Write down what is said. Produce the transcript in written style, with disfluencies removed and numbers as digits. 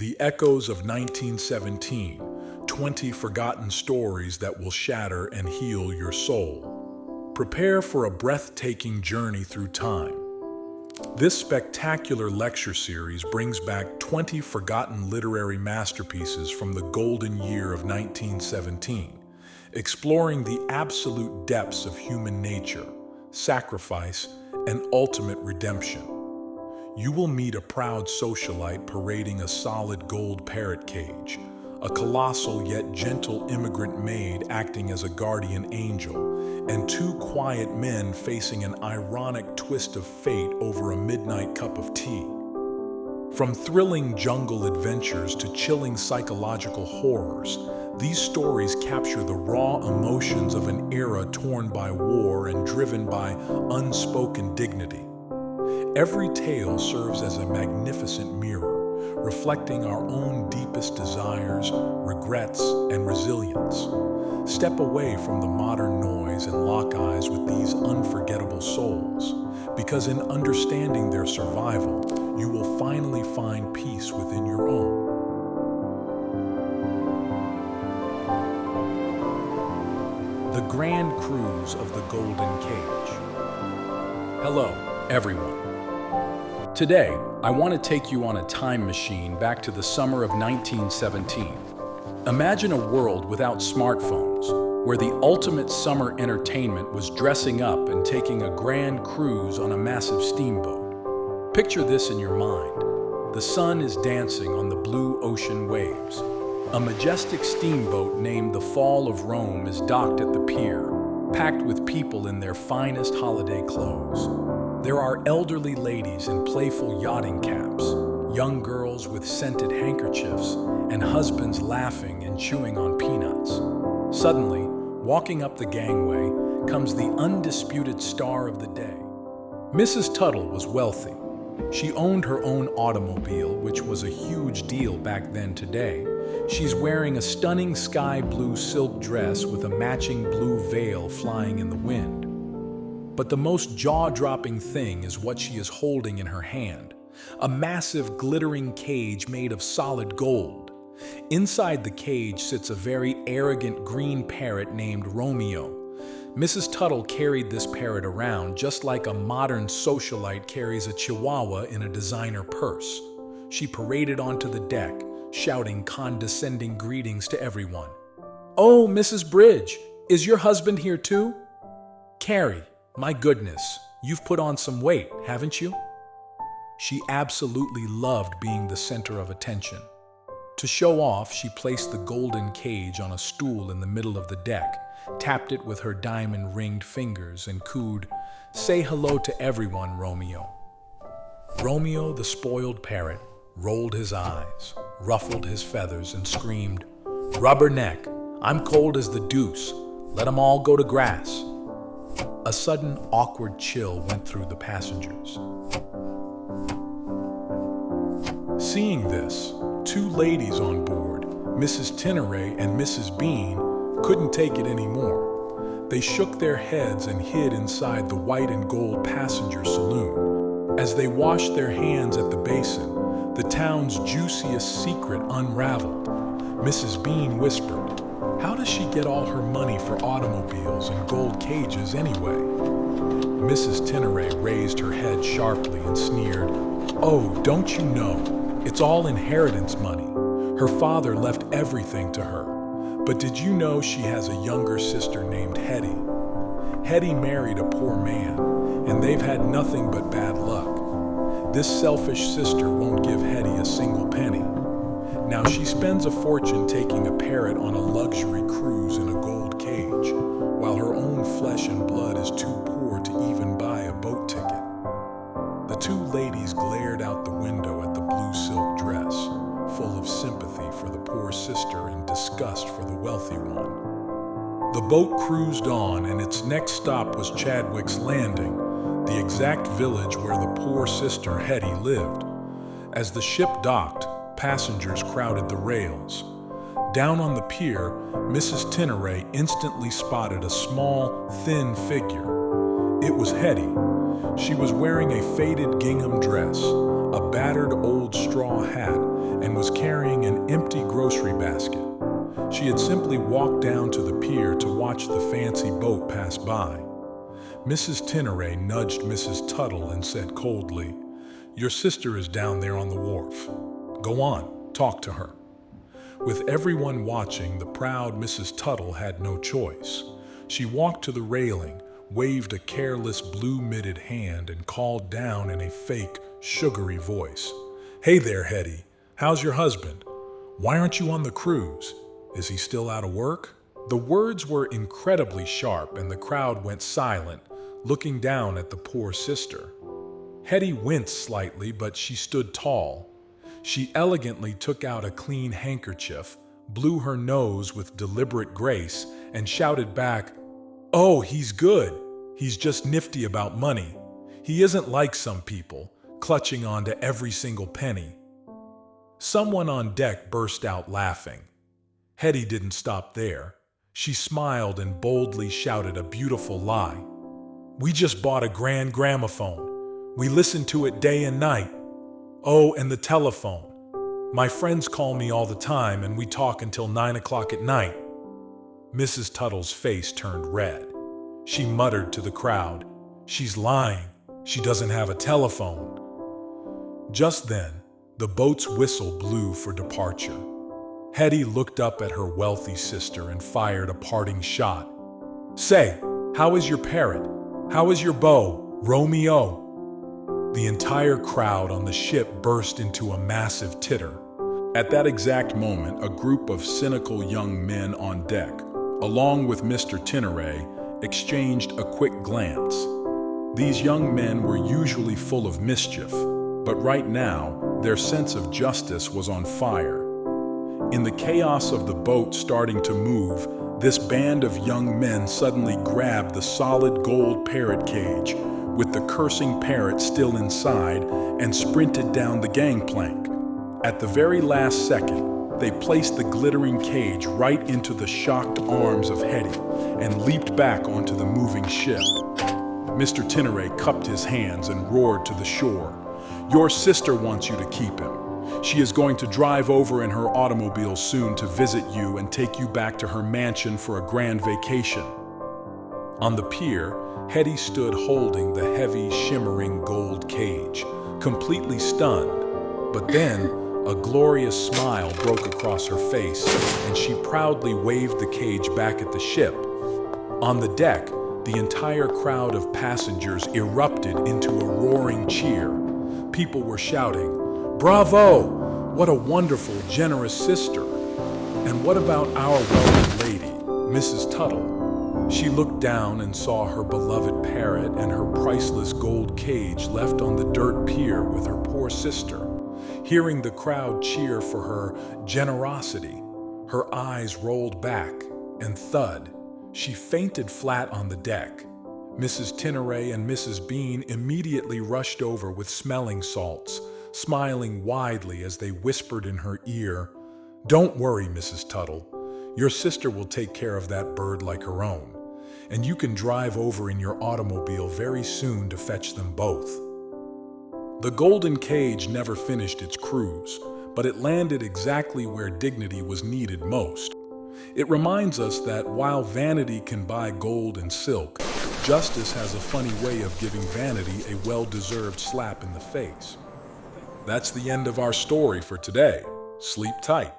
The Echoes of 1917, 20 Forgotten Stories That Will Shatter and Heal Your Soul. Prepare for a breathtaking journey through time. This spectacular lecture series brings back 20 forgotten literary masterpieces from the golden year of 1917, exploring the absolute depths of human nature, sacrifice, and ultimate redemption. You will meet a proud socialite parading a solid gold parrot cage, a colossal yet gentle immigrant maid acting as a guardian angel, and two quiet men facing an ironic twist of fate over a midnight cup of tea. From thrilling jungle adventures to chilling psychological horrors, these stories capture the raw emotions of an era torn by war and driven by unspoken dignity. Every tale serves as a magnificent mirror, reflecting our own deepest desires, regrets, and resilience. Step away from the modern noise and lock eyes with these unforgettable souls, because in understanding their survival, you will finally find peace within your own. The Grand Cruise of the Golden Cage. Hello, everyone. Today, I want to take you on a time machine back to the summer of 1917. Imagine a world without smartphones, where the ultimate summer entertainment was dressing up and taking a grand cruise on a massive steamboat. Picture this in your mind. The sun is dancing on the blue ocean waves. A majestic steamboat named the Fall of Rome is docked at the pier, packed with people in their finest holiday clothes. There are elderly ladies in playful yachting caps, young girls with scented handkerchiefs, and husbands laughing and chewing on peanuts. Suddenly, walking up the gangway, comes the undisputed star of the day. Mrs. Tuttle was wealthy. She owned her own automobile, which was a huge deal back then today. She's wearing a stunning sky blue silk dress with a matching blue veil flying in the wind. But the most jaw-dropping thing is what she is holding in her hand, a massive glittering cage made of solid gold. Inside the cage sits a very arrogant green parrot named Romeo. Mrs. Tuttle carried this parrot around just like a modern socialite carries a chihuahua in a designer purse. She paraded onto the deck, shouting condescending greetings to everyone. "Oh, Mrs. Bridge, is your husband here too? Carrie, my goodness, you've put on some weight, haven't you?" She absolutely loved being the center of attention. To show off, she placed the golden cage on a stool in the middle of the deck, tapped it with her diamond-ringed fingers, and cooed, "Say hello to everyone, Romeo." Romeo, the spoiled parrot, rolled his eyes, ruffled his feathers, and screamed, "Rubberneck, I'm cold as the deuce. Let 'em all go to grass." A sudden, awkward chill went through the passengers. Seeing this, two ladies on board, Mrs. Tinneray and Mrs. Bean, couldn't take it anymore. They shook their heads and hid inside the white and gold passenger saloon. As they washed their hands at the basin, the town's juiciest secret unraveled. Mrs. Bean whispered, "How does she get all her money for automobiles and gold cages anyway?" Mrs. Tinneray raised her head sharply and sneered, "Oh, don't you know? It's all inheritance money. Her father left everything to her. But did you know she has a younger sister named Hetty? Hetty married a poor man, and they've had nothing but bad luck. This selfish sister won't give Hetty a single penny. Now she spends a fortune taking a parrot on a luxury cruise in a gold cage, while her own flesh and blood is too poor to even buy a boat ticket." The two ladies glared out the window at the blue silk dress, full of sympathy for the poor sister and disgust for the wealthy one. The boat cruised on, and its next stop was Chadwick's Landing, the exact village where the poor sister Hetty lived. As the ship docked, passengers crowded the rails. Down on the pier, Mrs. Tinneray instantly spotted a small, thin figure. It was Hetty. She was wearing a faded gingham dress, a battered old straw hat, and was carrying an empty grocery basket. She had simply walked down to the pier to watch the fancy boat pass by. Mrs. Tinneray nudged Mrs. Tuttle and said coldly, "Your sister is down there on the wharf. Go on, talk to her." With everyone watching, the proud Mrs. Tuttle had no choice. She walked to the railing, waved a careless blue-mitted hand, and called down in a fake, sugary voice, "Hey there, Hetty. How's your husband? Why aren't you on the cruise? Is he still out of work?" The words were incredibly sharp, and the crowd went silent, looking down at the poor sister. Hetty winced slightly, but she stood tall. She elegantly took out a clean handkerchief, blew her nose with deliberate grace, and shouted back, "Oh, he's good. He's just nifty about money. He isn't like some people, clutching onto every single penny." Someone on deck burst out laughing. Hetty didn't stop there. She smiled and boldly shouted a beautiful lie. "We just bought a grand gramophone. We listen to it day and night. Oh, and the telephone. My friends call me all the time and we talk until 9 o'clock at night." Mrs. Tuttle's face turned red. She muttered to the crowd, "She's lying. She doesn't have a telephone." Just then, the boat's whistle blew for departure. Hetty looked up at her wealthy sister and fired a parting shot. "Say, how is your parrot? How is your beau, Romeo?" The entire crowd on the ship burst into a massive titter. At that exact moment, a group of cynical young men on deck, along with Mr. Tinneray, exchanged a quick glance. These young men were usually full of mischief, but right now, their sense of justice was on fire. In the chaos of the boat starting to move, this band of young men suddenly grabbed the solid gold parrot cage, with the cursing parrot still inside, and sprinted down the gangplank. At the very last second, they placed the glittering cage right into the shocked arms of Hetty and leaped back onto the moving ship. Mr. Tinneray cupped his hands and roared to the shore, "Your sister wants you to keep him. She is going to drive over in her automobile soon to visit you and take you back to her mansion for a grand vacation." On the pier, Hetty stood holding the heavy, shimmering gold cage, completely stunned. But then, a glorious smile broke across her face, and she proudly waved the cage back at the ship. On the deck, the entire crowd of passengers erupted into a roaring cheer. People were shouting, "Bravo! What a wonderful, generous sister! And what about our wealthy lady, Mrs. Tuttle?" She looked down and saw her beloved parrot and her priceless gold cage left on the dirt pier with her poor sister. Hearing the crowd cheer for her generosity, her eyes rolled back, and thud, she fainted flat on the deck. Mrs. Tinneray and Mrs. Bean immediately rushed over with smelling salts, smiling widely as they whispered in her ear, "Don't worry, Mrs. Tuttle. Your sister will take care of that bird like her own, and you can drive over in your automobile very soon to fetch them both." The golden cage never finished its cruise, but it landed exactly where dignity was needed most. It reminds us that while vanity can buy gold and silk, justice has a funny way of giving vanity a well-deserved slap in the face. That's the end of our story for today. Sleep tight.